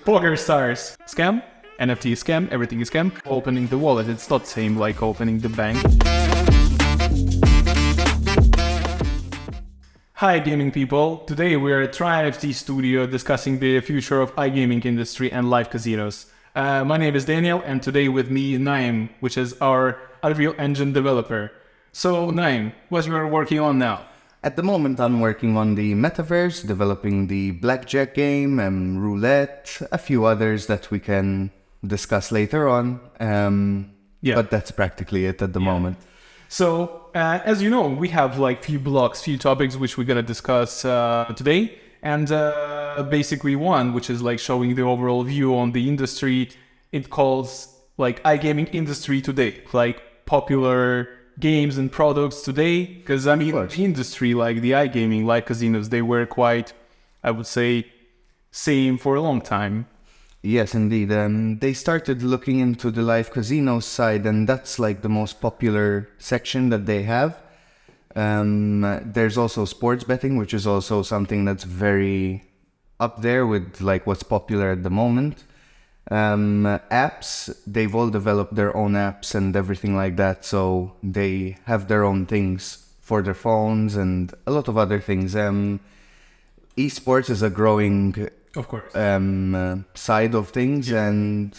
Poker stars. Scam? NFT scam, everything is scam. Opening the wallet, it's not same like opening the bank. Hi gaming people, today we are at TRIIONFT studio discussing the future of iGaming industry and live casinos. My name is Daniel and today with me Naim, which is our Unreal Engine developer. So Naim, what you are working on now? At the moment, I'm working on the Metaverse, developing the blackjack game and roulette, a few others that we can discuss later on. But that's practically it at the moment. So, as you know, we have like few blocks, few topics which we're gonna discuss today. And basically one, which is like showing the overall view on the industry. It calls like iGaming industry today, like popular games and products today, because I mean the industry like the iGaming, live casinos, they were quite, I would say, same for a long time. Yes, indeed. They started looking into the live casino side, and that's like the most popular section that they have. There's also sports betting, which is also something that's very up there with like what's popular at the moment. Apps, they've all developed their own apps and everything like that, so they have their own things for their phones and a lot of other things. Esports is a growing, of course, side of things, and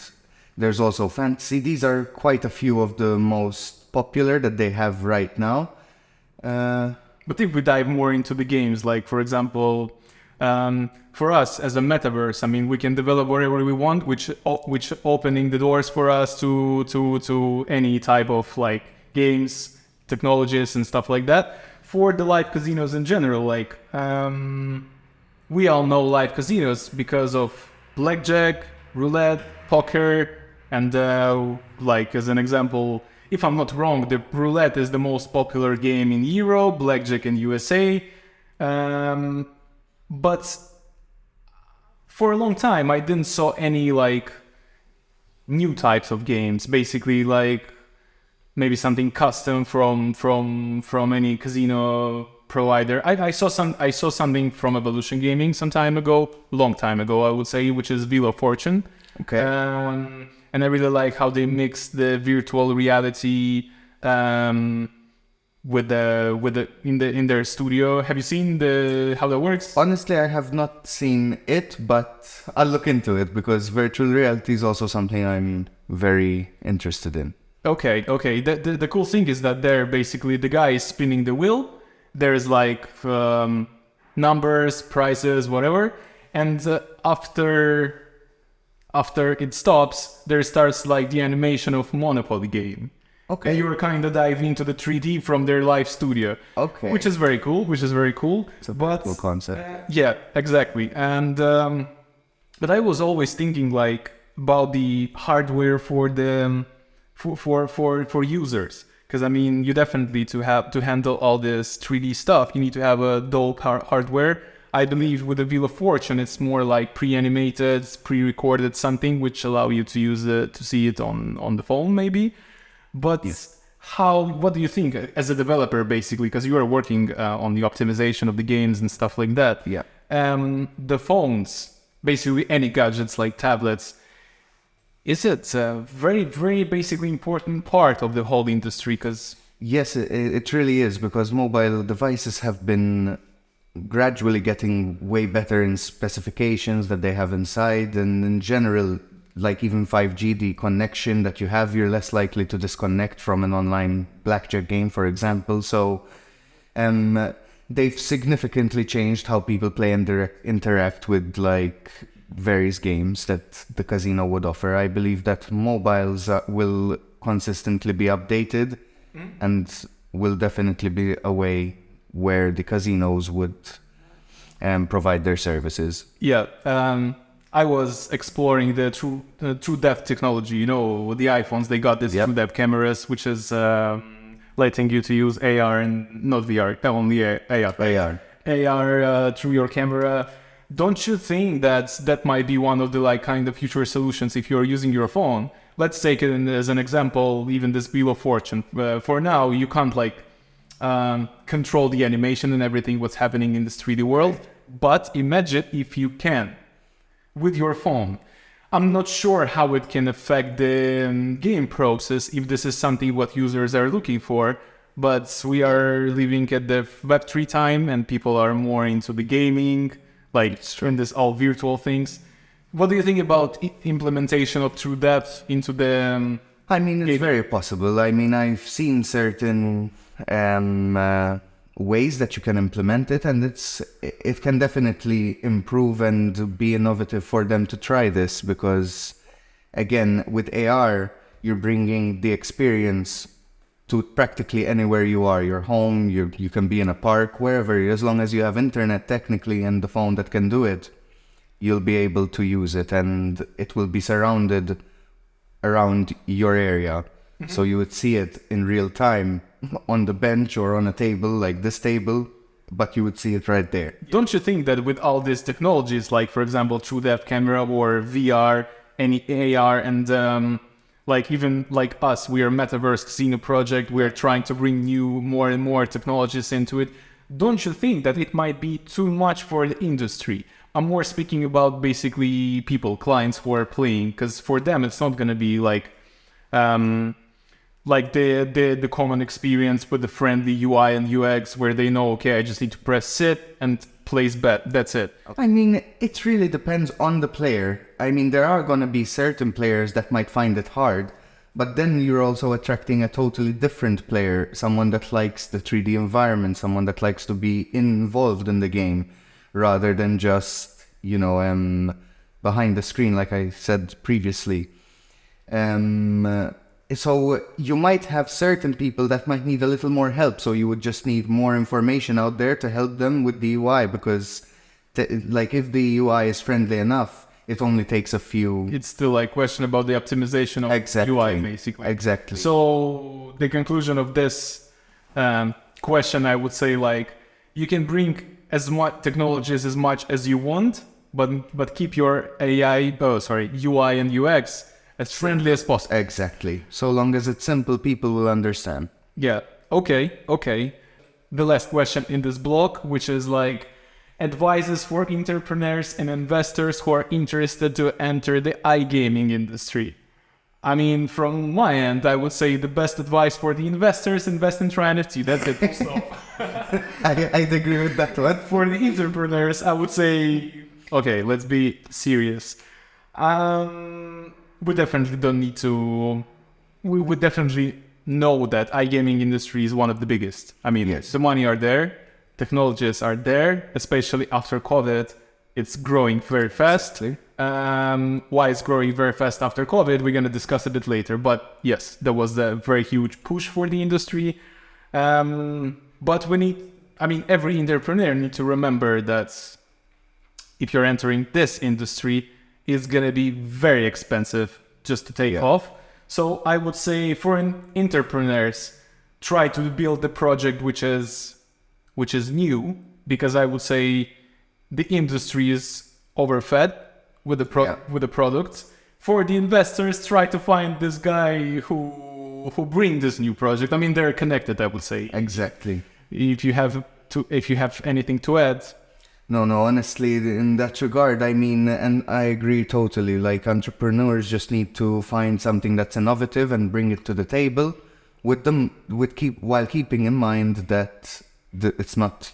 there's also fantasy. These are quite a few of the most popular that they have right now. But if we dive more into the games, like for example, for us as a Metaverse, I mean, we can develop whatever we want, which opening the doors for us to any type of like games, technologies and stuff like that. For the live casinos in general, like we all know live casinos because of blackjack, roulette, poker, and like as an example, if I'm not wrong, the roulette is the most popular game in Europe, blackjack in USA. But for a long time, I didn't saw any like new types of games. Basically, like maybe something custom from any casino provider. I saw something from Evolution Gaming some time ago, long time ago, I would say, which is Wheel of Fortune. Okay. And I really like how they mix the virtual reality with the in their studio. Have you seen how that works? Honestly, I have not seen it, but I'll look into it because virtual reality is also something I'm very interested in. Okay. The cool thing is that there basically the guy is spinning the wheel. There's like numbers, prices, whatever, and after it stops, there starts like the animation of Monopoly game. Okay. And you kind of dive into the 3D from their live studio. Okay. Which is very cool. It's a cool concept. Yeah, exactly. And but I was always thinking like about the hardware for the for users, because I mean you definitely to handle all this 3D stuff, you need to have a dope hardware. I believe with the Wheel of Fortune, it's more like pre-animated, pre-recorded something which allow you to use it to see it on the phone maybe. But yes. What do you think as a developer, basically, because you are working on the optimization of the games and stuff like that? Yeah. The phones, basically any gadgets like tablets, is it a very, very basically important part of the whole industry? Because yes, it really is, because mobile devices have been gradually getting way better in specifications that they have inside, and in general, like even 5G, the connection that you have, you're less likely to disconnect from an online blackjack game, for example. So they've significantly changed how people play and interact with like various games that the casino would offer. I believe that mobiles will consistently be updated and will definitely be a way where the casinos would provide their services. Yeah. I was exploring the true depth technology. You know, with the iPhones, they got this true depth cameras, which is letting you to use AR and not VR, only AR. AR through your camera. Don't you think that might be one of the like kind of future solutions if you're using your phone? Let's take it as an example, even this Wheel of Fortune. For now, you can't like control the animation and everything what's happening in this 3D world. But imagine if you can. with your phone. I'm not sure how it can affect the game process, if this is something what users are looking for, but we are living at the Web3 time and people are more into the gaming, like in this all virtual things. What do you think about implementation of true depth into the I mean, it's very possible. I mean, I've seen certain ways that you can implement it, and it can definitely improve and be innovative for them to try this, because again, with AR, you're bringing the experience to practically anywhere you are. Your home, you can be in a park, wherever, as long as you have internet technically and the phone that can do it, you'll be able to use it, and it will be surrounded around your area. So you would see it in real time on the bench or on a table like this table, but you would see it right there. Don't you think that with all these technologies, like for example, true depth camera or VR, any AR, and like even like us, we are Metaverse Casino project, we are trying to bring new more and more technologies into it. Don't you think that it might be too much for the industry? I'm more speaking about basically people, clients who are playing, because for them it's not going to be like the common experience with the friendly UI and UX where they know, okay, I just need to press sit and place bet. That's it. I mean, it really depends on the player. I mean, there are going to be certain players that might find it hard, but then you're also attracting a totally different player, someone that likes the 3D environment, someone that likes to be involved in the game, rather than just, behind the screen, like I said previously. So you might have certain people that might need a little more help, so you would just need more information out there to help them with the UI, because if the UI is friendly enough, it only takes a few... It's still like question about the optimization of UI, basically. Exactly. So the conclusion of this question, I would say, like, you can bring as much technologies as much as you want, but keep your UI and UX as friendly as possible. Exactly. So long as it's simple, people will understand. Yeah. Okay. The last question in this block, which is like advices for entrepreneurs and investors who are interested to enter the iGaming industry. I mean, from my end, I would say the best advice for the investors, invest in TRIIONFT. That's it. So, I'd agree with that one. For the entrepreneurs, I would say, okay, let's be serious. We definitely don't need to... We would definitely know that iGaming industry is one of the biggest. I mean, yes, the money are there, technologies are there, especially after COVID. It's growing very fast. Exactly. Why it's growing very fast after COVID, we're going to discuss a bit later. But yes, there was a very huge push for the industry. But every entrepreneur needs to remember that if you're entering this industry, it's going to be very expensive just to take off. So I would say for entrepreneurs, try to build a project which is new, because I would say the industry is overfed with the products. For the investors, try to find this guy who bring this new project. I mean, they're connected, I would say. Exactly. If you have anything to add. No, honestly, in that regard, I mean, and I agree totally, like entrepreneurs just need to find something that's innovative and bring it to the table while keeping in mind that it's not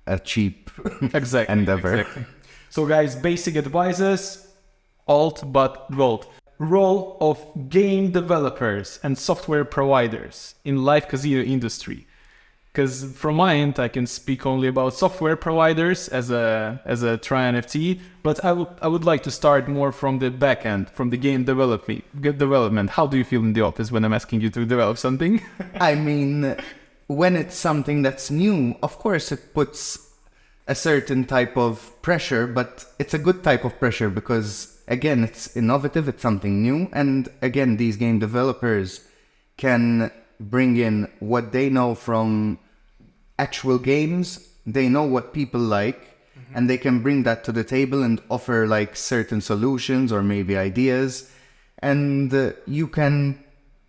a cheap endeavor. Exactly. So guys, basic advices, alt but gold. Role of game developers and software providers in live casino industry. Because from my end, I can speak only about software providers as a TRIIONFT, but I would like to start more from the back end, from the game development. How do you feel in the office when I'm asking you to develop something? I mean, when it's something that's new, of course it puts a certain type of pressure, but it's a good type of pressure because, again, it's innovative, it's something new, and again, these game developers can bring in what they know from actual games. They know what people like, and they can bring that to the table and offer like certain solutions or maybe ideas, and you can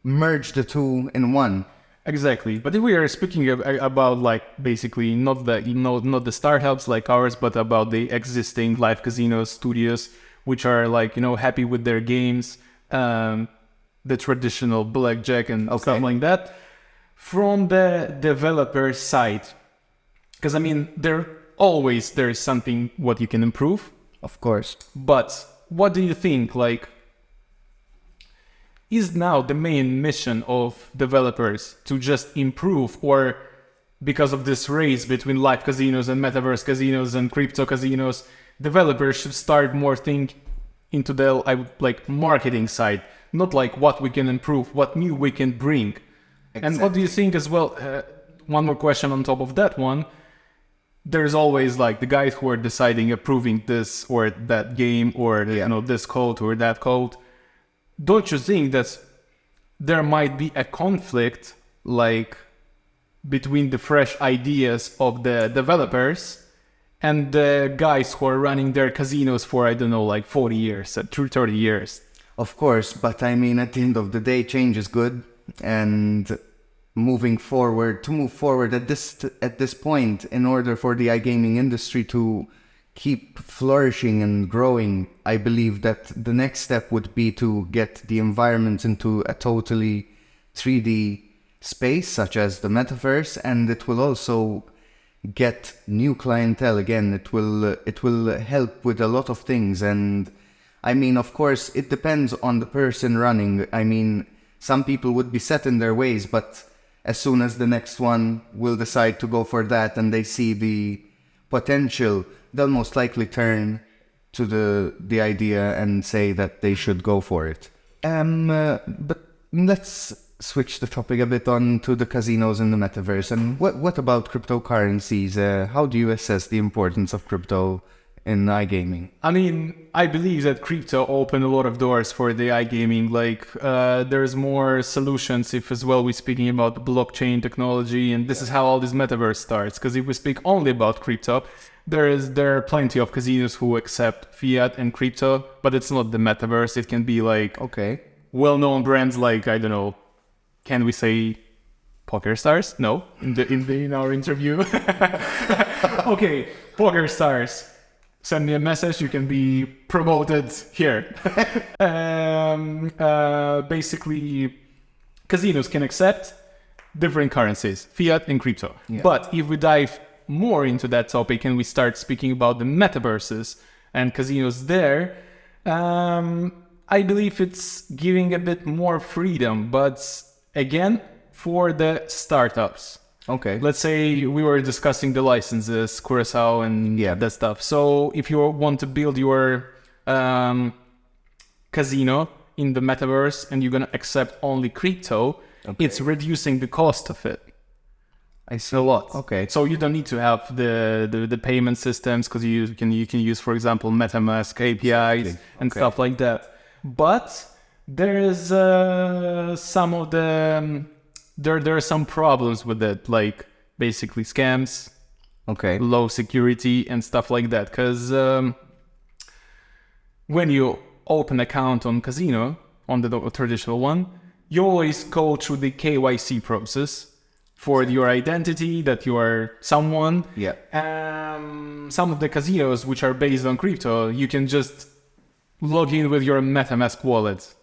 merge the two in one. Exactly. But if we are speaking about like basically not the startups like ours, but about the existing live casino studios, which are like, happy with their games, the traditional blackjack and stuff like that. From the developer side, because I mean, there's something what you can improve. Of course. But what do you think, like, is now the main mission of developers to just improve, or because of this race between live casinos and metaverse casinos and crypto casinos, developers should start more think into the like marketing side, not like what we can improve, what new we can bring. Exactly. And what do you think as well? One more question on top of that one. There's always like the guys who are deciding approving this or that game or this code or that code. Don't you think that there might be a conflict like between the fresh ideas of the developers and the guys who are running their casinos for, I don't know, like 40 years, 30 years? Of course, but I mean, at the end of the day, change is good, and to move forward at this point, in order for the iGaming industry to keep flourishing and growing, I believe that the next step would be to get the environment into a totally 3D space, such as the Metaverse, and it will also get new clientele again. It will help with a lot of things, and I mean, of course, it depends on the person running. I mean, some people would be set in their ways, but as soon as the next one will decide to go for that and they see the potential, they'll most likely turn to the idea and say that they should go for it. But let's switch the topic a bit on to the casinos in the metaverse. And what about cryptocurrencies? How do you assess the importance of crypto in iGaming? I mean, I believe that crypto opened a lot of doors for the iGaming. Like, there's more solutions if as well we're speaking about blockchain technology, and this is how all this metaverse starts. Because if we speak only about crypto, there are plenty of casinos who accept fiat and crypto, but it's not the metaverse. It can be like well-known brands like, I don't know, can we say Poker Stars? No, in our interview. Okay, Poker Stars. Send me a message, you can be promoted here. Basically, casinos can accept different currencies, fiat and crypto. Yeah. But if we dive more into that topic and we start speaking about the metaverses and casinos there, I believe it's giving a bit more freedom, but again, for the startups. Okay. Let's say we were discussing the licenses, Curacao and that stuff. So if you want to build your casino in the metaverse and you're going to accept only crypto, it's reducing the cost of it. I see. A lot. Okay. So you don't need to have the payment systems, because you can use, for example, MetaMask APIs and stuff like that. But there is some of the... There are some problems with it, like basically scams, low security and stuff like that. Because when you open account on casino, on the traditional one, you always go through the KYC process for your identity, that you are someone. Yeah. Some of the casinos which are based on crypto, you can just log in with your MetaMask wallet.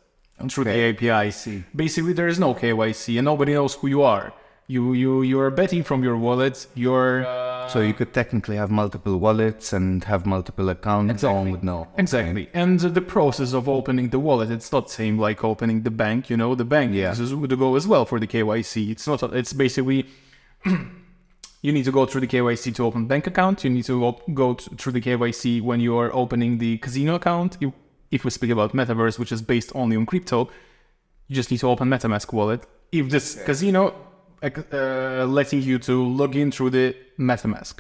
Through the API. Basically, there is no KYC and nobody knows who you are. You are betting from your wallet. So you could technically have multiple wallets and have multiple accounts. Exactly. No one would know. Exactly. And the process of opening the wallet, it's not same like opening the bank. The bank would go as well for the KYC. It's basically you need to go through the KYC to open bank account. You need to go through the KYC when you are opening the casino account. If we speak about Metaverse, which is based only on crypto, you just need to open MetaMask wallet. If this casino letting you to log in through the MetaMask.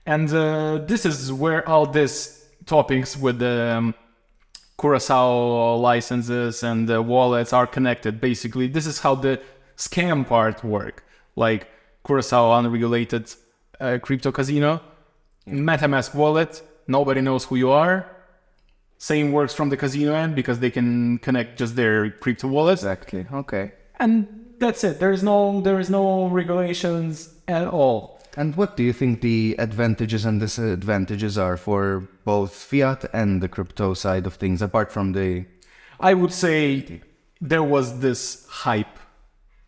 And this is where all these topics with the Curacao licenses and the wallets are connected. Basically, this is how the scam part work. Like Curacao unregulated crypto casino, MetaMask wallet, nobody knows who you are. Same works from the casino end, because they can connect just their crypto wallets. Exactly. Okay. And that's it. There is no regulations at all. And what do you think the advantages and disadvantages are for both fiat and the crypto side of things, apart from the... I would say there was this hype,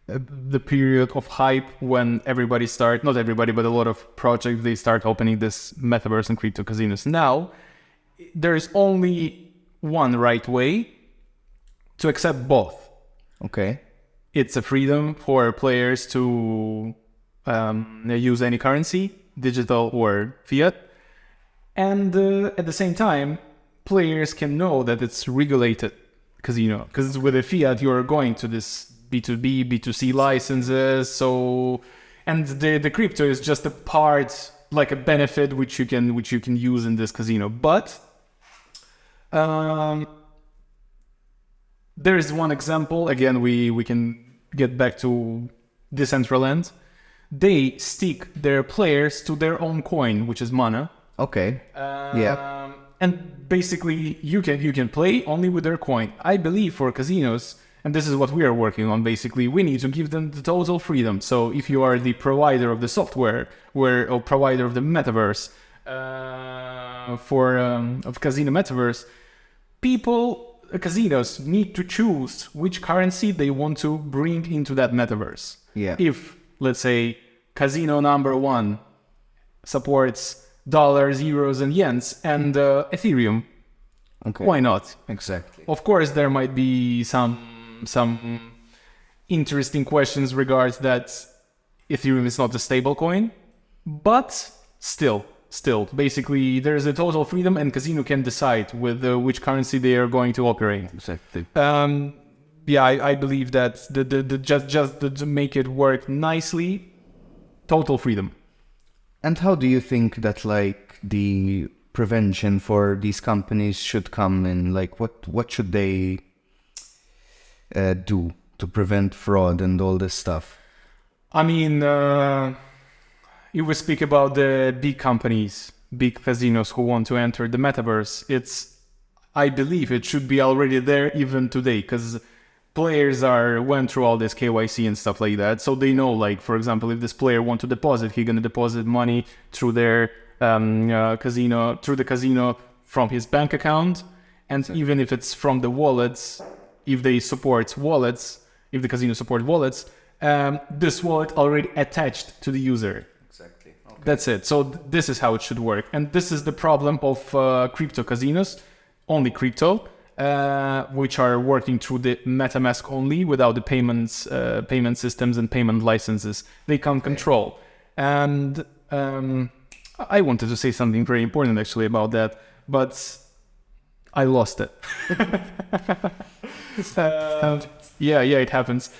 the period of hype when everybody started, not everybody, but a lot of projects, they start opening this metaverse and crypto casinos. Now, there is only one right way to accept both. Okay. It's a freedom for players to use any currency, digital or fiat. And at the same time, players can know that it's regulated casino. Because with a fiat, you're going to this B2B, B2C licenses. So, and the crypto is just a part, like a benefit which you can use in this casino. But there is one example. Again, we can get back to Decentraland. They stick their players to their own coin, which is mana. Okay. Yeah. And basically, you can play only with their coin. I believe for casinos, and this is what we are working on. Basically, we need to give them the total freedom. So if you are the provider of the software, or provider of the metaverse, of casino metaverse, casinos need to choose which currency they want to bring into that metaverse. Yeah. If, let's say, casino number 1 supports dollars, euros, and yens, and Ethereum, Okay. why not? Exactly. Of course, there might be some interesting questions regards that Ethereum is not a stable coin, but still, basically, there is a total freedom, and casino can decide with which currency they are going to operate. Exactly. Yeah, I believe that just to make it work nicely, total freedom. And how do you think that like the prevention for these companies should come in? Like what should they do to prevent fraud and all this stuff? I mean, if we speak about the big companies, big casinos who want to enter the metaverse, I believe it should be already there even today, because players went through all this KYC and stuff like that, so they know, like, for example, if this player want to deposit, he's gonna deposit money through their through the casino from his bank account, and even if it's from the wallets, if the casino support wallets, this wallet already attached to the user. Exactly. Okay. That's it. So this is how it should work, and this is the problem of crypto casinos, only crypto. Which are working through the MetaMask only, without the payment systems and payment licenses. They can't control. And I wanted to say something very important actually about that, but I lost it. Yeah, it happens.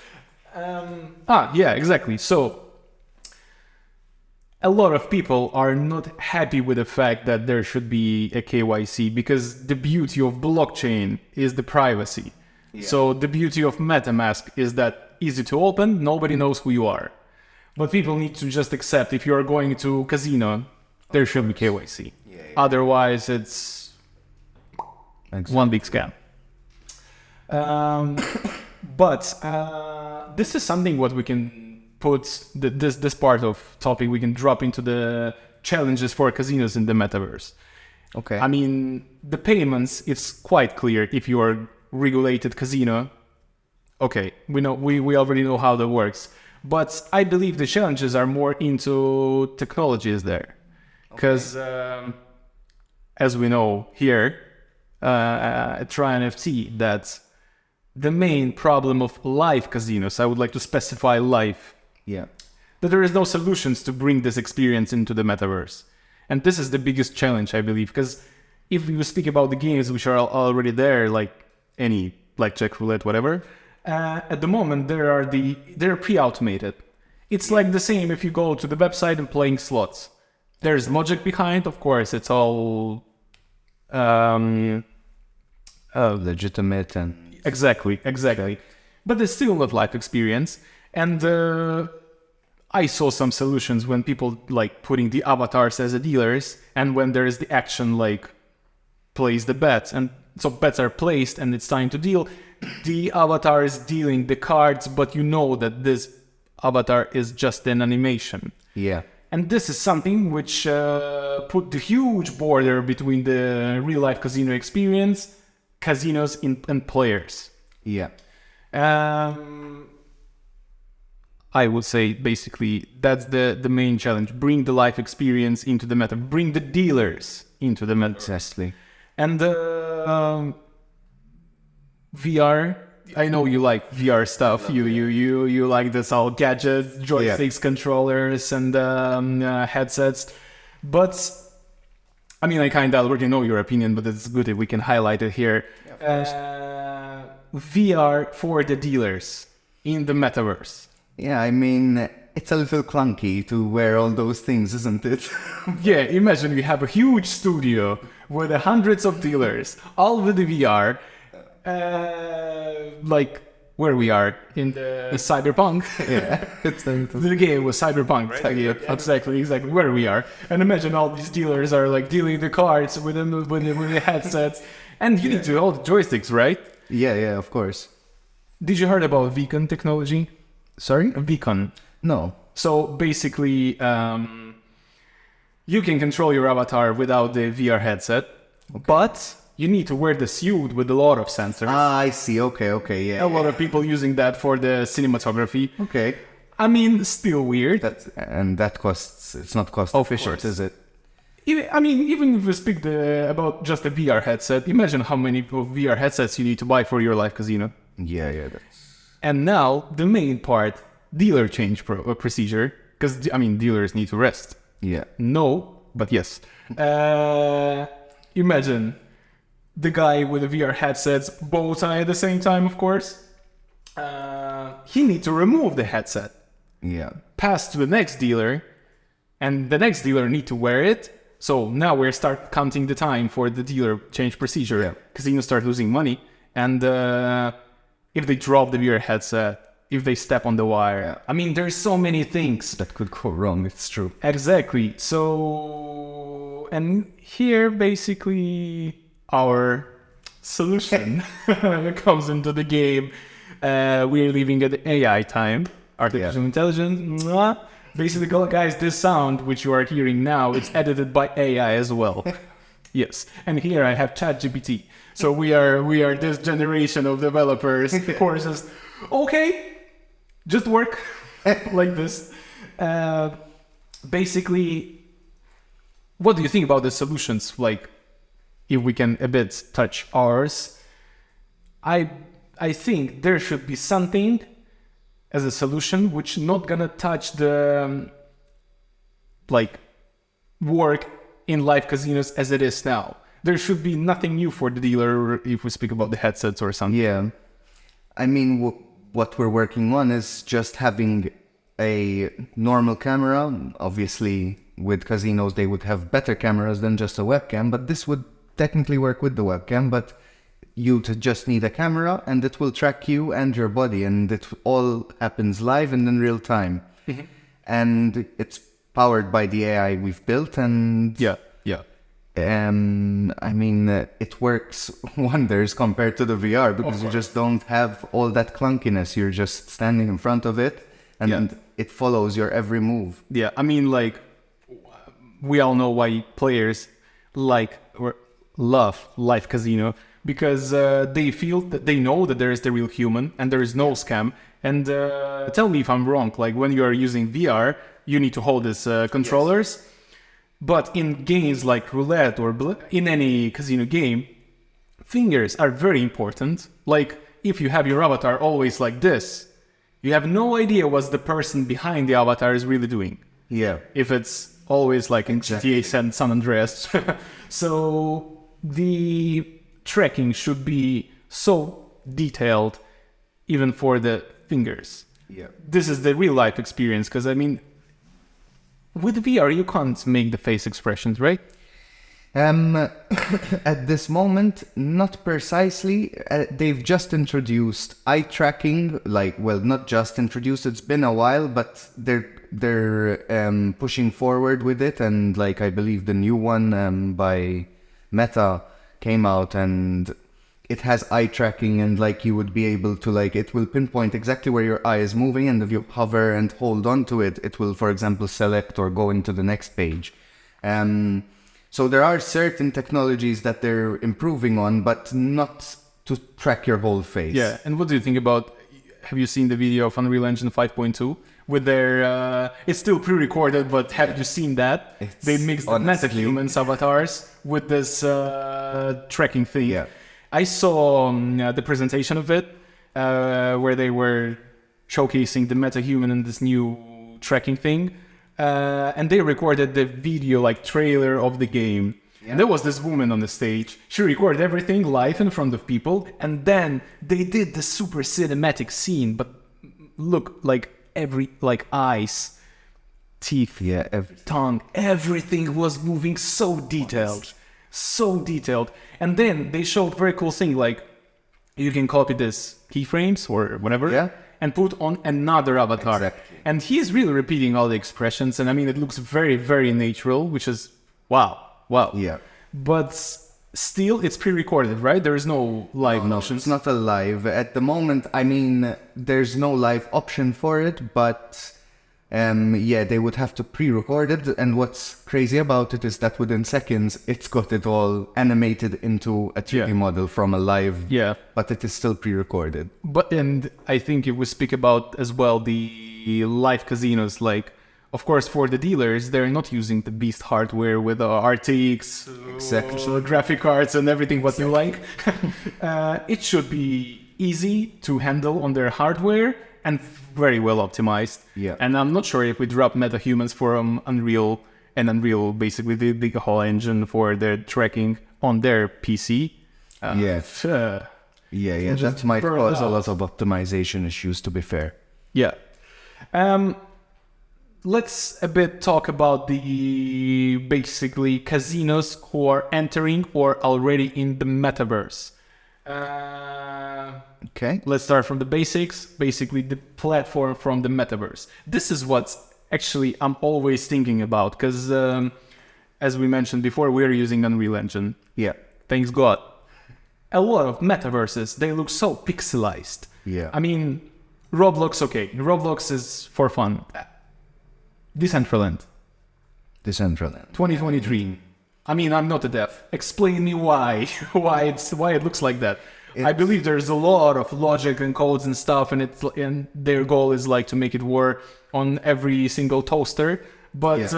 Yeah, exactly. So a lot of people are not happy with the fact that there should be a KYC, because the beauty of blockchain is the privacy. Yeah. So the beauty of MetaMask is that easy to open, nobody knows who you are. But people need to just accept, if you are going to casino, there should be KYC. Yeah. Otherwise, it's one big scam. But this is something what we can put this part of topic, we can drop into the challenges for casinos in the metaverse. Okay. I mean, the payments, it's quite clear. If you are regulated casino, okay, we already know how that works. But I believe the challenges are more into technologies there, because as we know here at TRIIONFT, that the main problem of live casinos, I would like to specify live. Yeah. That there is no solutions to bring this experience into the metaverse. And this is the biggest challenge, I believe, because if we speak about the games which are already there, like any blackjack, roulette, whatever, at the moment they're pre-automated. It's like the same if you go to the website and playing slots. There's logic behind, of course, it's all legitimate and... Exactly. But it's still not live experience. And I saw some solutions when people like putting the avatars as dealers, and when there is the action like place the bets, and so bets are placed and it's time to deal, the avatar is dealing the cards, but you know that this avatar is just an animation. Yeah. And this is something which put the huge border between the real-life casino experience, casinos, and players. Yeah. I would say basically that's the main challenge. Bring the life experience into the meta. Bring the dealers into the meta. Exactly. And VR. I know you like VR stuff. You like this all gadgets, joysticks, controllers, and headsets. But I mean, I kind of already know your opinion, but it's good if we can highlight it here. VR for the dealers in the metaverse. Yeah, I mean, it's a little clunky to wear all those things, isn't it? Yeah, imagine we have a huge studio with hundreds of dealers, all with the VR, like where we are in the Cyberpunk. Yeah, it's a little... The game was Cyberpunk, right? Exactly where we are. And imagine all these dealers are like dealing the cards with the headsets, and you need to hold the joysticks, right? Yeah, of course. Did you heard about Beacon technology? Sorry? Beacon. No. So basically, you can control your avatar without the VR headset, but you need to wear the suit with a lot of sensors. Ah, I see. Okay, yeah. A lot of people using that for the cinematography. Okay. I mean, still weird. That costs... It's not cost efficient, is it? I mean, even if we speak about just a VR headset, imagine how many VR headsets you need to buy for your live casino. Yeah, that's... And now, the main part, dealer change procedure, because, I mean, dealers need to rest. Yeah. No, but yes. Imagine the guy with the VR headsets, bow tie at the same time, of course. He needs to remove the headset, pass to the next dealer, and the next dealer need to wear it. So now we start counting the time for the dealer change procedure. Casinos start losing money, and if they drop the VR headset, if they step on the wire, I mean, there's so many things that could go wrong. It's true. Exactly. So, and here basically our solution comes into the game. We're living at the AI time, artificial intelligence. Basically, guys, this sound which you are hearing now, it's edited by AI as well. Yes, and here I have ChatGPT. So we are this generation of developers. Of course, okay, just work like this. Basically, what do you think about the solutions? Like, if we can a bit touch ours, I think there should be something as a solution which not gonna touch the work in live casinos as it is now. There should be nothing new for the dealer if we speak about the headsets or something. Yeah. I mean, what we're working on is just having a normal camera. Obviously, with casinos, they would have better cameras than just a webcam, but this would technically work with the webcam, but you just need a camera and it will track you and your body, and it all happens live and in real time. Mm-hmm. And it's powered by the AI we've built, and I mean, it works wonders compared to the VR, because you just don't have all that clunkiness. You're just standing in front of it, and it follows your every move. Yeah, I mean, like, we all know why players like or love live casino, because they feel that they know that there is the real human and there is no scam. And tell me if I'm wrong, like when you are using VR, you need to hold these controllers. Yes. But in games like roulette or in any casino game, fingers are very important. Like, if you have your avatar always like this, you have no idea what the person behind the avatar is really doing. Yeah. If it's always like in GTA San Andreas. So the tracking should be so detailed, even for the fingers. Yeah. This is the real life experience, because I mean, with VR, you can't make the face expressions, right? At this moment, not precisely. They've just introduced eye tracking. Not just introduced. It's been a while, but they're pushing forward with it. And I believe the new one by Meta came out, and it has eye tracking, and like you would be able to like, it will pinpoint exactly where your eye is moving, and if you hover and hold on to it, it will, for example, select or go into the next page. So there are certain technologies that they're improving on, but not to track your whole face. Yeah, and what do you think about, have you seen the video of Unreal Engine 5.2 with their, it's still pre-recorded, but have you seen that? They mixed the meta-humans avatars with this tracking thing. Yeah. I saw the presentation of it, where they were showcasing the meta-human and this new tracking thing. And they recorded the video, like trailer of the game. Yeah. And there was this woman on the stage. She recorded everything live in front of people. And then they did the super cinematic scene. But look, like eyes, teeth, tongue, everything was moving so detailed. So detailed. And then they showed very cool thing, like you can copy this keyframes or whatever. And put on another avatar. Exactly. And he's really repeating all the expressions. And I mean, it looks very, very natural, which is wow. Yeah. But still, it's pre-recorded, right? There is no live motion. It's not a live. At the moment, I mean, there's no live option for it, but they would have to pre-record it. And what's crazy about it is that within seconds, it's got it all animated into a 3D model from a live. Yeah. But it is still pre-recorded. But, and I think if we speak about as well the live casinos, like, of course, for the dealers, they're not using the beast hardware with RTX, graphic cards and everything what you like. It should be easy to handle on their hardware and very well optimized. Yeah. And I'm not sure if we drop MetaHumans from Unreal and Unreal, basically the whole engine for their tracking on their PC. That might cause a lot of optimization issues, to be fair. Yeah. Let's a bit talk about the basically casinos who are entering or already in the metaverse. Okay. Let's start from the basics. Basically, the platform from the metaverse. This is what's actually I'm always thinking about, because as we mentioned before, we're using Unreal Engine. Yeah. Thanks God. A lot of metaverses, they look so pixelized. Yeah. I mean, Roblox, okay. Roblox is for fun. Decentraland. 2023. I mean, I'm not a dev. Explain me why it looks like that. I believe there's a lot of logic and codes and stuff, and their goal is like to make it work on every single toaster. But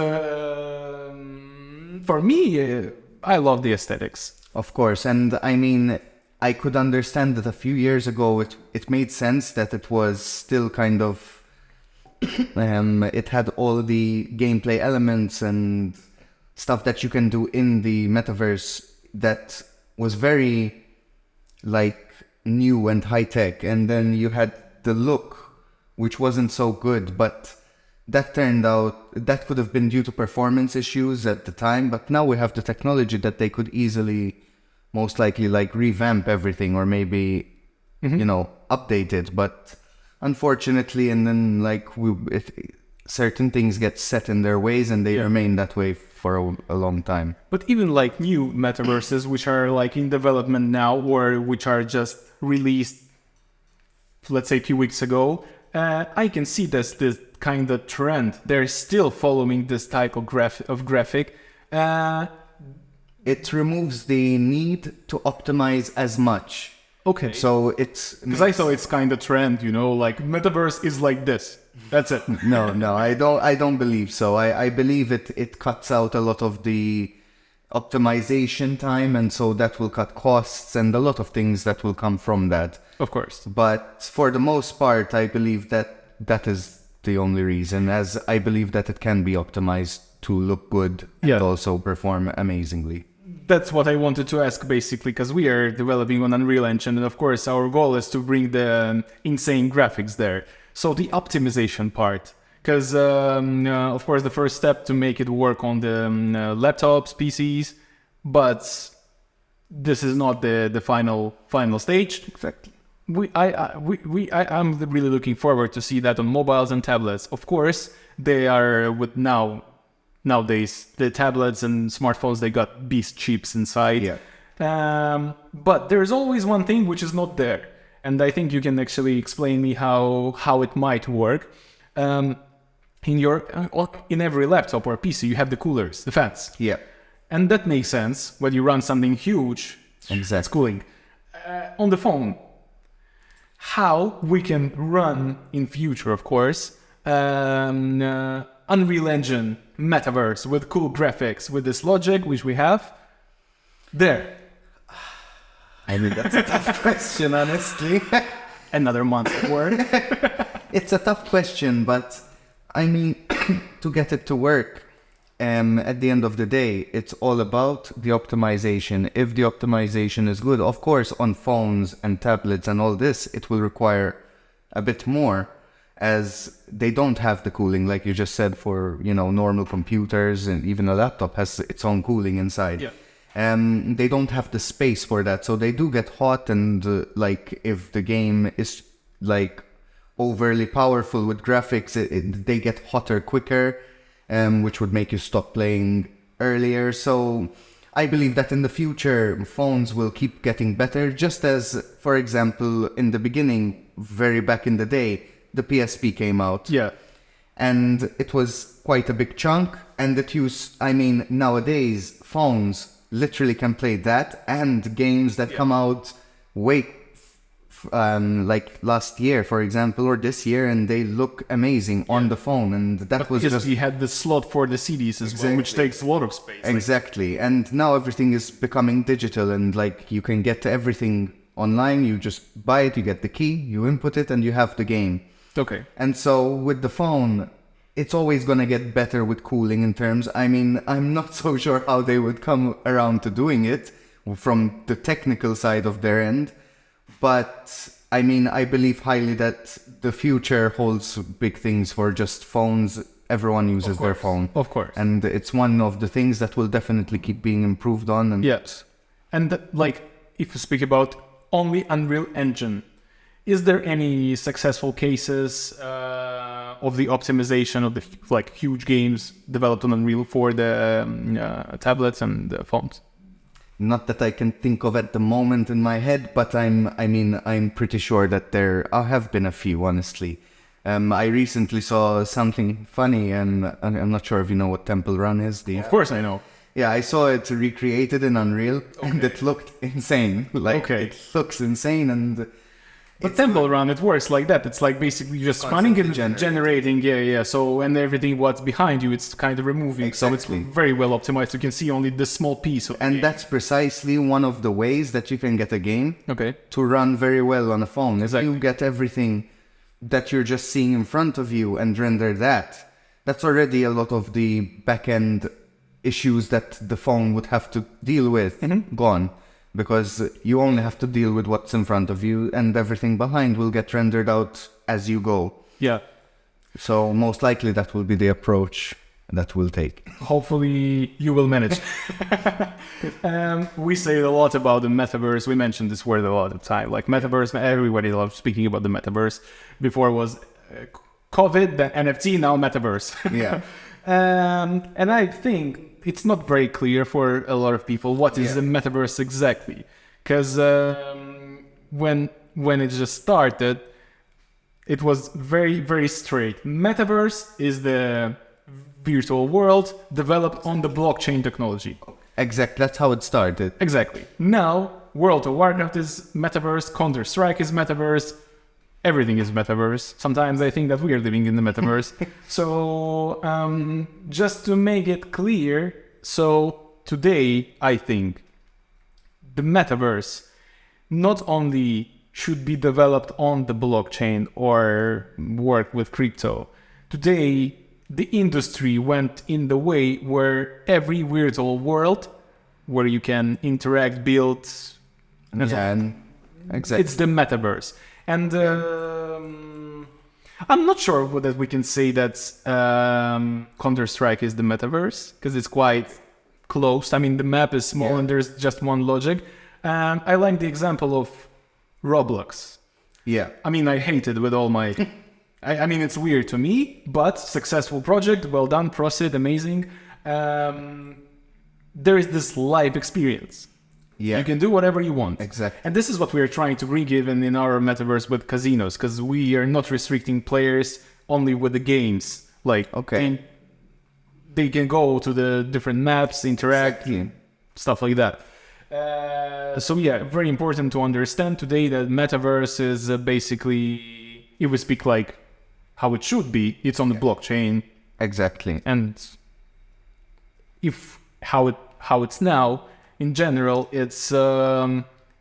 for me, I love the aesthetics. Of course, and I mean, I could understand that a few years ago it made sense that it was still kind of it had all the gameplay elements and stuff that you can do in the metaverse that was very like new and high tech, and then you had the look which wasn't so good, but that turned out that could have been due to performance issues at the time, but now we have the technology that they could easily most likely like revamp everything or maybe update it, but unfortunately, and then like certain things get set in their ways and they remain that way for a long time. But even like new metaverses, which are like in development now or which are just released, let's say a few weeks ago, I can see this kind of trend. They're still following this type of graphic. It removes the need to optimize as much. Okay. So it's... Because I saw it's kind of trend, like metaverse is like this. That's it. No, I don't believe so. I believe it cuts out a lot of the optimization time, and so that will cut costs and a lot of things that will come from that. Of course. But for the most part, I believe that is the only reason, as I believe that it can be optimized to look good and also perform amazingly. That's what I wanted to ask, basically, because we are developing on Unreal Engine, and of course our goal is to bring the insane graphics there. So the optimization part, because of course the first step to make it work on the laptops, PCs, but this is not the final stage. Exactly. I'm really looking forward to see that on mobiles and tablets. Of course, they are with nowadays the tablets and smartphones, they got beast chips inside. Yeah. But there's always one thing which is not there. And I think you can actually explain me how it might work. In every laptop or PC, you have the coolers, the fans. Yeah. And that makes sense when you run something huge. Exactly. It's cooling. On the phone, how we can run in future, of course, Unreal Engine, Metaverse with cool graphics, with this logic which we have there. I mean, that's a tough question, honestly. Another month of work. It's a tough question, but I mean, to get it to work, at the end of the day, it's all about the optimization. If the optimization is good, of course, on phones and tablets and all this, it will require a bit more, as they don't have the cooling, like you just said, for, normal computers, and even a laptop has its own cooling inside. Yeah. They don't have the space for that, so they do get hot, and if the game is overly powerful with graphics, they get hotter quicker, which would make you stop playing earlier. So I believe that in the future, phones will keep getting better, just as, for example, in the beginning, very back in the day, the PSP came out. Yeah. And it was quite a big chunk, and nowadays, phones literally can play that and games that come out like last year, for example, or this year, and they look amazing on the phone. And that was because just... we had the slot for the CDs as well, which takes a lot of space. Exactly. And now everything is becoming digital, and you can get everything online. You just buy it, you get the key, you input it, and you have the game. Okay. And so with the phone, it's always going to get better with cooling in terms. I'm not so sure how they would come around to doing it from the technical side of their end. But I believe highly that the future holds big things for just phones. Everyone uses their phone. Of course. And it's one of the things that will definitely keep being improved on. And yes. And if you speak about only Unreal Engine, is there any successful cases of the optimization of the huge games developed on Unreal for the tablets and the phones? Not that I can think of at the moment in my head, but I'm pretty sure that there have been a few, honestly. I recently saw something funny, and I'm not sure if you know what Temple Run is. Of course I know. Yeah, I saw it recreated in Unreal, and it looked insane. It looks insane, and... But Temple Run, it works like that. It's basically just running and generating, So, and everything what's behind you, it's kind of removing. Exactly. So it's very well optimized. You can see only this small piece of And that's precisely one of the ways that you can get a game to run very well on a phone. If you get everything that you're just seeing in front of you and render that, that's already a lot of the back-end issues that the phone would have to deal with gone. Because you only have to deal with what's in front of you, and everything behind will get rendered out as you go. Yeah. So most likely that will be the approach that we'll take. Hopefully you will manage. We say a lot about the metaverse. We mentioned this word a lot of time. Metaverse, everybody loves speaking about the metaverse. Before it was COVID, then NFT, now metaverse. Yeah. And I think it's not very clear for a lot of people what is the metaverse exactly, because when it just started, it was very, very straight. Metaverse is the virtual world developed on the blockchain technology. Exactly, that's how it started. Exactly. Now, World of Warcraft is metaverse, Counter-Strike is metaverse, everything is metaverse. Sometimes I think that we are living in the metaverse. So, just to make it clear, so today I think the metaverse not only should be developed on the blockchain or work with crypto. Today, the industry went in the way where every virtual world where you can interact, build, exactly. It's the metaverse. And I'm not sure that we can say that Counter-Strike is the metaverse, because it's quite close. I mean, the map is small and there's just one logic. I like the example of Roblox. Yeah. I mean, I hate it with all my... I mean, it's weird to me, but successful project, well done, proceed, amazing. There is this live experience. Yeah. You can do whatever you want. Exactly. And this is what we are trying to bring even in our metaverse with casinos, because we are not restricting players only with the games. Like, Okay. they can go to the different maps, interact, Exactly. stuff like that. So yeah, very important to understand today that metaverse is basically, if we speak like how it should be, it's on the blockchain, Exactly. and if how it's now, in general, it's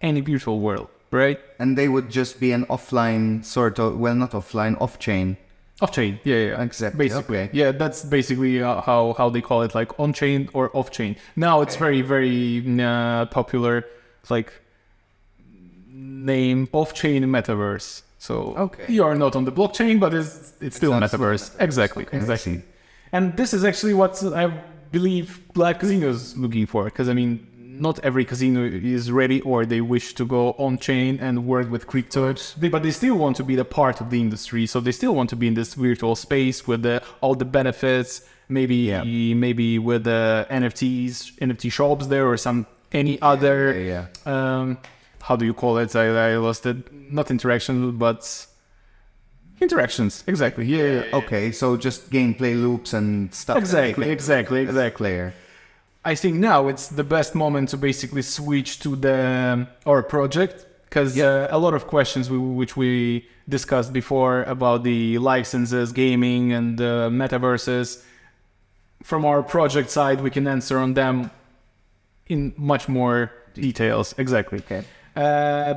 any virtual world, right? And they would just be an offline sort of, well, not offline, off-chain. Off-chain, yeah. Exactly. Basically, Okay. yeah, that's basically how they call it, like on-chain or off-chain. Now it's very, very popular, like name off-chain metaverse. So Okay. you are not on the blockchain, but it's still not metaverse. still metaverse. Exactly, Okay, I exactly. see. And this is actually what I believe live casinos looking for, because I mean, not every casino is ready or they wish to go on chain and work with crypto, but they still want to be the part of the industry. So they still want to be in this virtual space with all the benefits, maybe with the NFTs, NFT shops there, or any other. Yeah. How do you call it? I lost it. Not interaction, but interactions. Exactly. Yeah. Okay, so just gameplay loops and stuff. Exactly. Player. I think now it's the best moment to basically switch to our project, because a lot of questions which we discussed before about the licenses, gaming, and metaverses, from our project side, we can answer on them in much more details. Exactly. Okay.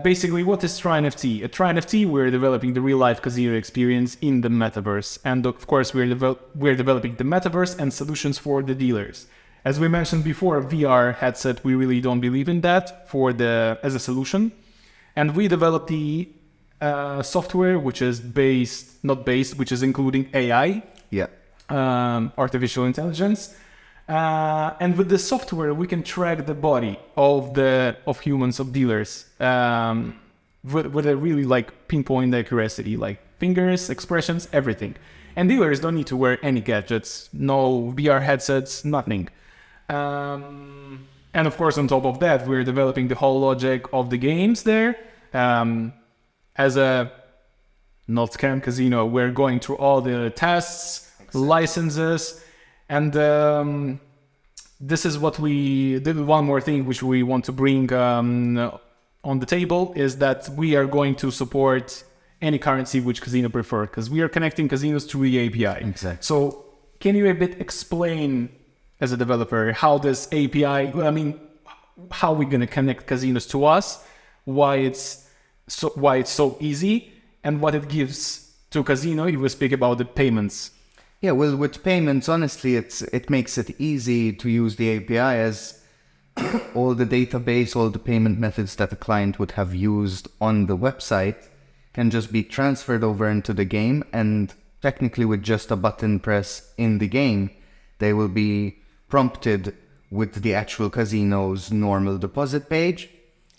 Basically, what is TRIIONFT? At TRIIONFT, we're developing the real-life casino experience in the metaverse, and of course, we're developing the metaverse and solutions for the dealers. As we mentioned before, VR headset, we really don't believe in that as a solution. And we developed the software, which is which is including AI, Yeah. artificial intelligence. And with the software, we can track the body of humans, of dealers, with a really like pinpoint accuracy, like fingers, expressions, everything. And dealers don't need to wear any gadgets, no VR headsets, nothing. And of course, on top of that, we're developing the whole logic of the games there. As a not scam casino, we're going through all the tests, licenses, and this is what we did. One more thing which we want to bring on the table is that we are going to support any currency which casino prefer, because we are connecting casinos through the API. Exactly. So can you a bit explain, as a developer, how this API, how we're going to connect casinos to us, why it's so easy, and what it gives to casino if we speak about the payments? Yeah, well, with payments, honestly, it makes it easy to use the API, as all the database, all the payment methods that a client would have used on the website can just be transferred over into the game, and technically with just a button press in the game, they will be prompted with the actual casino's normal deposit page,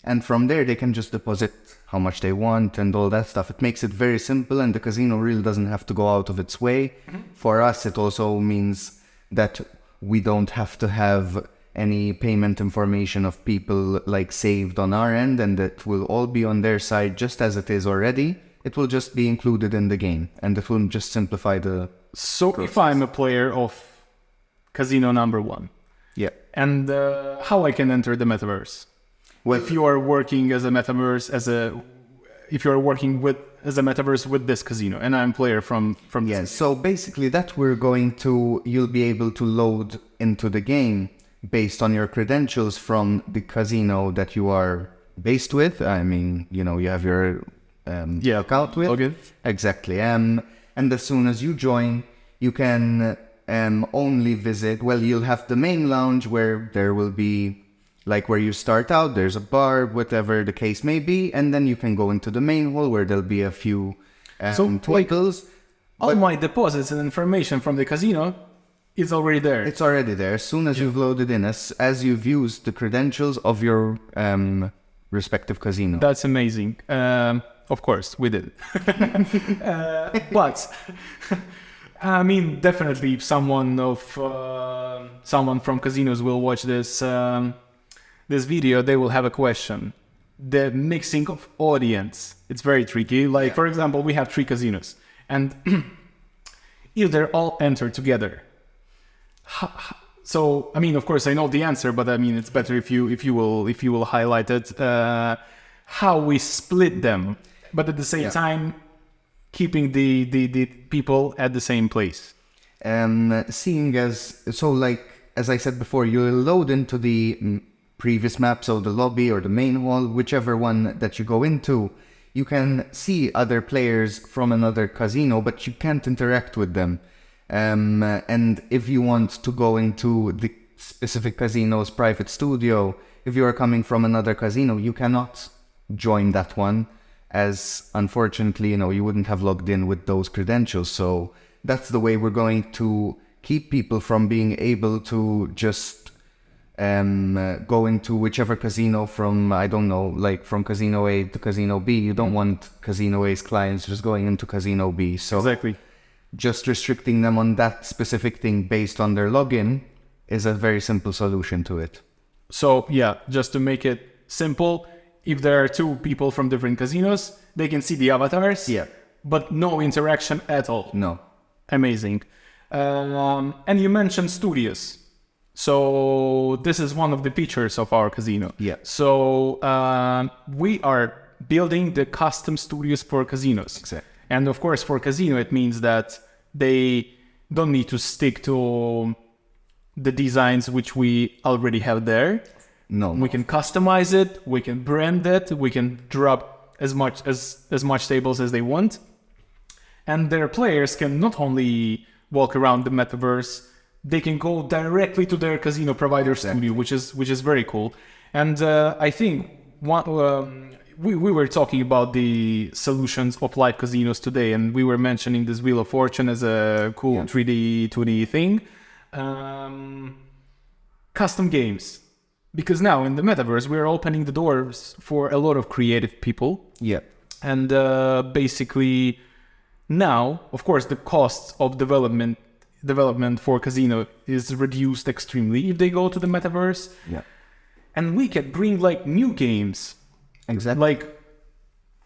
and from there they can just deposit how much they want and all that stuff. It makes it very simple, and the casino really doesn't have to go out of its way. For us, it also means that we don't have to have any payment information of people like saved on our end, and it will all be on their side just as it is already. It will just be included in the game, and it will just simplify the So if I'm a player of casino number one, yeah. and how I can enter the metaverse? Well, If you are working as a metaverse, if you are working as a metaverse with this casino, and I'm a player from yeah, this so basically that you'll be able to load into the game based on your credentials from the casino that you are based with. I mean, you have your account with. Okay. Exactly. And as soon as you join, you can only visit, you'll have the main lounge where there will be, like where you start out, there's a bar, whatever the case may be, and then you can go into the main hall where there'll be a few twinkles. All my deposits and information from the casino is already there. It's already there. As soon as you've loaded in, as you've used the credentials of your respective casino. That's amazing. Of course, we did. But I mean, definitely, if someone from casinos will watch this, this video, they will have a question. The mixing of audience, it's very tricky. Like, for example, we have 3 casinos, and if they're all entered together, so I mean, of course, I know the answer, but I mean, it's better if you will highlight it. How we split them, but at the same time, keeping the people at the same place. Seeing as I said before, you load into the previous map, so the lobby or the main hall, whichever one that you go into, you can see other players from another casino, but you can't interact with them. And if you want to go into the specific casino's private studio, if you are coming from another casino, you cannot join that one, as unfortunately, you wouldn't have logged in with those credentials. So that's the way we're going to keep people from being able to just go into whichever casino from, I don't know, like from Casino A to Casino B. You don't want Casino A's clients just going into Casino B. So Exactly. Just restricting them on that specific thing based on their login is a very simple solution to it. So yeah, just to make it simple, if there are 2 people from different casinos, they can see the avatars, but no interaction at all. No. Amazing. And you mentioned studios. So this is one of the features of our casino. Yeah. So we are building the custom studios for casinos. Exactly. And of course, for casino, it means that they don't need to stick to the designs which we already have there. No. We can customize it, we can brand it, we can drop as much tables as they want. And their players can not only walk around the metaverse, they can go directly to their casino provider studio, which is very cool. And I think we were talking about the solutions of live casinos today, and we were mentioning this Wheel of Fortune as a cool 3D, 2D thing. Custom games. Because now in the metaverse, we're opening the doors for a lot of creative people. Yeah. And basically now, of course, the costs of development for casino is reduced extremely if they go to the metaverse. Yeah. And we can bring like new games. Exactly. Like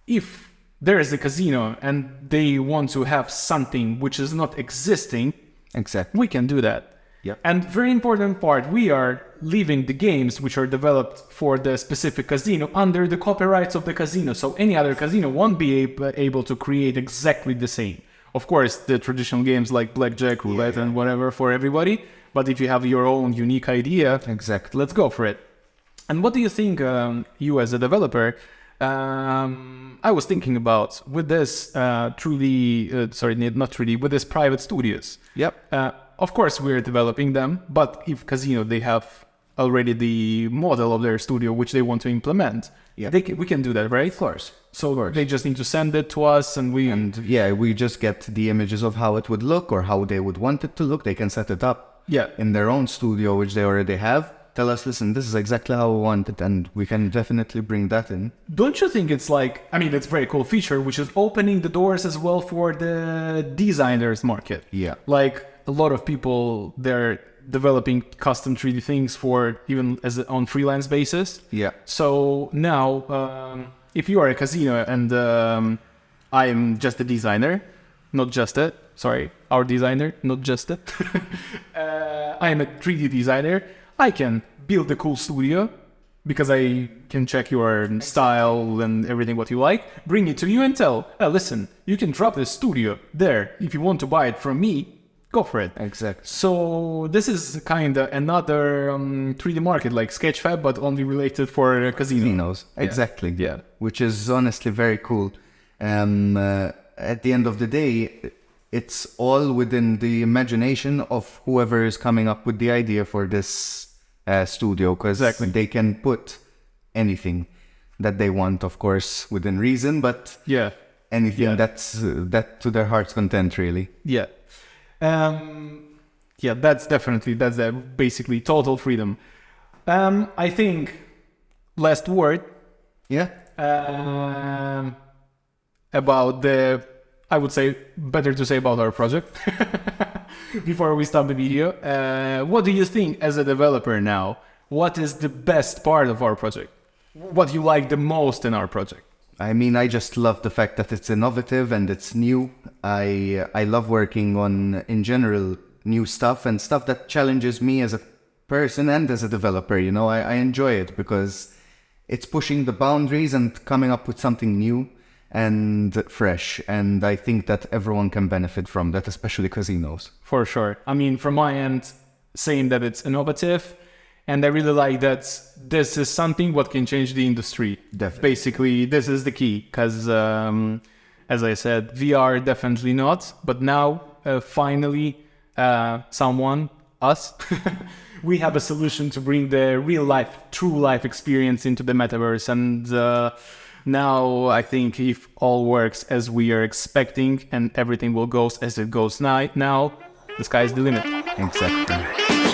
if there is a casino and they want to have something which is not existing, Exactly. we can do that. Yeah. And very important part, we are leaving the games which are developed for the specific casino under the copyrights of the casino. So any other casino won't be able to create exactly the same. Of course, the traditional games like blackjack, roulette, and whatever for everybody. But if you have your own unique idea, Exactly. let's go for it. And what do you think, you as a developer? I was thinking about with this with this private studios. Yep. Of course, we're developing them, but if casino, they have already the model of their studio which they want to implement, we can do that, right? Of course. So they just need to send it to us, and we just get the images of how it would look or how they would want it to look. They can set it up in their own studio, which they already have. Tell us, listen, this is exactly how we want it, and we can definitely bring that in. Don't you think it's like, I mean, it's a very cool feature, which is opening the doors as well for the designers market. Yeah. Like a lot of people, they're developing custom 3D things for even on freelance basis. Yeah. So now, if you are a casino and I am just a designer, not just it, sorry, our designer, not just it. I am a 3D designer. I can build a cool studio because I can check your style and everything what you like, bring it to you and tell, listen, you can drop this studio there. If you want to buy it from me, go for it. Exactly. So this is kind of another 3D market like Sketchfab, but only related for casinos. Exactly. Yeah. Which is honestly very cool. At the end of the day, it's all within the imagination of whoever is coming up with the idea for this studio, because they can put anything that they want, of course, within reason, but anything that's to their heart's content, really. Yeah. That's basically total freedom. I think last word. Yeah. About I would say better to say about our project before we start the video. What do you think as a developer now? what is the best part of our project? What you like the most in our project? I mean, I just love the fact that it's innovative and it's new. I love working on, in general, new stuff and stuff that challenges me as a person and as a developer. You know, I enjoy it because it's pushing the boundaries and coming up with something new and fresh. And I think that everyone can benefit from that, especially casinos. For sure. I mean, from my end, saying that it's innovative, and I really like that this is something what can change the industry. Definitely. Basically, this is the key, because as I said, VR definitely not, but now finally someone, us, we have a solution to bring the real life, true life experience into the metaverse. And now I think if all works as we are expecting and everything will go as it goes now, the sky's the limit. Exactly.